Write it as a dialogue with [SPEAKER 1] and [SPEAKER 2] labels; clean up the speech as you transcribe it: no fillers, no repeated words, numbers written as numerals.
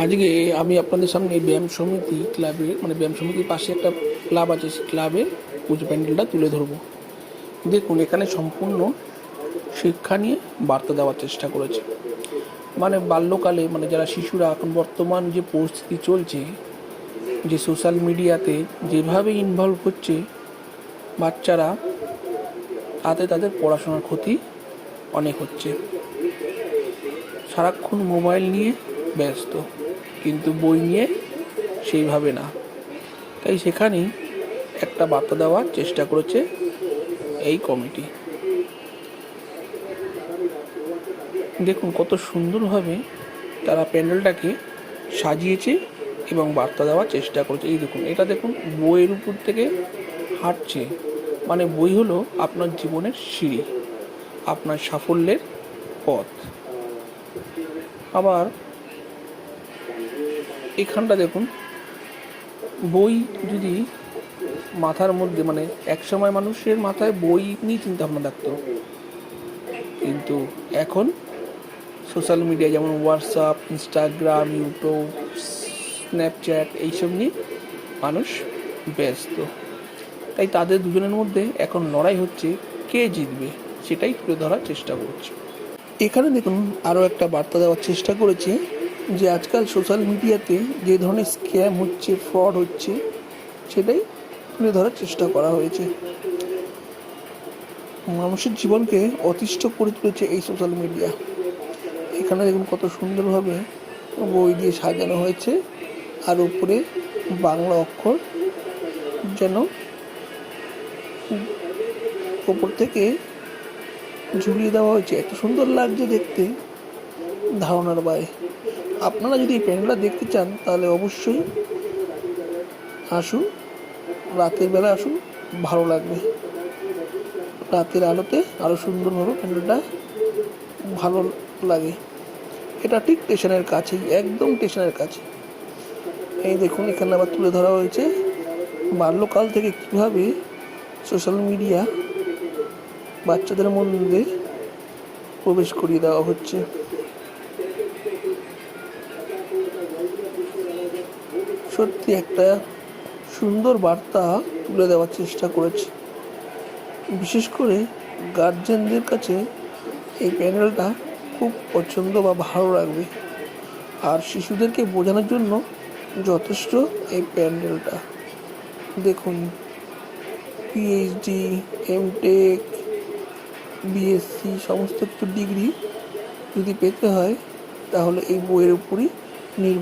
[SPEAKER 1] আজকে আমি আপনাদের সামনে ব্যায়াম সমিতি ক্লাবের ব্যায়াম সমিতির পাশে একটা ক্লাব আছে, সেই ক্লাবের পুজো প্যান্ডেলটা তুলে ধরবো। দেখুন, এখানে সম্পূর্ণ শিক্ষা নিয়ে বার্তা দেওয়ার চেষ্টা করেছে। বাল্যকালে যারা শিশুরা এখন বর্তমান যে পরিস্থিতি চলছে, যে সোশ্যাল মিডিয়াতে যেভাবে ইনভলভ হচ্ছে বাচ্চারা, তাতে তাদের পড়াশোনার ক্ষতি অনেক হচ্ছে। সারাক্ষণ মোবাইল নিয়ে ব্যস্ত, কিন্তু বই নিয়ে সেইভাবে না। তাই সেখানেই একটা বার্তা দেওয়ার চেষ্টা করেছে এই কমিটি। দেখুন কত সুন্দরভাবে তারা প্যান্ডেলটাকে সাজিয়েছে এবং বার্তা দেওয়ার চেষ্টা করেছে। এই দেখুন, এটা দেখুন বইয়ের উপর থেকে হাঁটছে। বই হলো আপনার জীবনের সিঁড়ি, আপনার সাফল্যের পথ। আবার এখানটা দেখুন, বই যদি মাথার মধ্যে এক সময় মানুষের মাথায় বই নিয়ে চিন্তা ভাবনা থাকতো, কিন্তু এখন সোশ্যাল মিডিয়া যেমন হোয়াটসঅ্যাপ, ইনস্টাগ্রাম, ইউটিউব, স্ন্যাপচ্যাট এইসব নিয়ে মানুষ ব্যস্ত। তাই তাদের দুজনের মধ্যে এখন লড়াই হচ্ছে, কে জিতবে সেটাই তুলে ধরার চেষ্টা করছে। এখানে দেখুন আরও একটা বার্তা দেওয়ার চেষ্টা করেছে যে আজকাল সোশ্যাল মিডিয়াতে যে ধরনের স্ক্যাম হচ্ছে, ফ্রড হচ্ছে, সেটাই তুলে ধরার চেষ্টা করা হয়েছে। মানুষের জীবনকে অতিষ্ঠ করে তুলেছে এই সোশ্যাল মিডিয়া। এখানে দেখুন কত সুন্দরভাবে বই দিয়ে সাজানো হয়েছে, আর উপরে বাংলা অক্ষর যেন ওপর থেকে ঝুলিয়ে দেওয়া হয়েছে। এত সুন্দর লাগছে দেখতে, ধারণার বাইরে। আপনারা যদি এই প্যান্ডেলটা দেখতে চান তাহলে অবশ্যই আসুন, রাতের বেলা আসুন, ভালো লাগবে। রাতের আলোতে আরও সুন্দরভাবে প্যান্ডেলটা ভালো লাগে। এটা ঠিক স্টেশনের কাছেই, একদম স্টেশনের কাছে। এই দেখুন, এখানে আবার তুলে ধরা হয়েছে বাল্যকাল থেকে কীভাবে সোশ্যাল মিডিয়া বাচ্চাদের মধ্যে প্রবেশ করিয়ে দেওয়া হচ্ছে। সত্যি একটা সুন্দর বার্তা তুলে দেওয়ার চেষ্টা করেছে। বিশেষ করে গার্জেনদের কাছে এই প্যানেলটা খুব পছন্দ বা ভালো লাগবে, আর শিশুদেরকে বোঝানোর জন্য যথেষ্ট এই প্যান্ডেলটা। দেখুন, পিএইচডি, এমটেক, বিএসসি সমস্ত কিছু ডিগ্রি যদি পেতে হয় তাহলে এই বইয়ের উপরই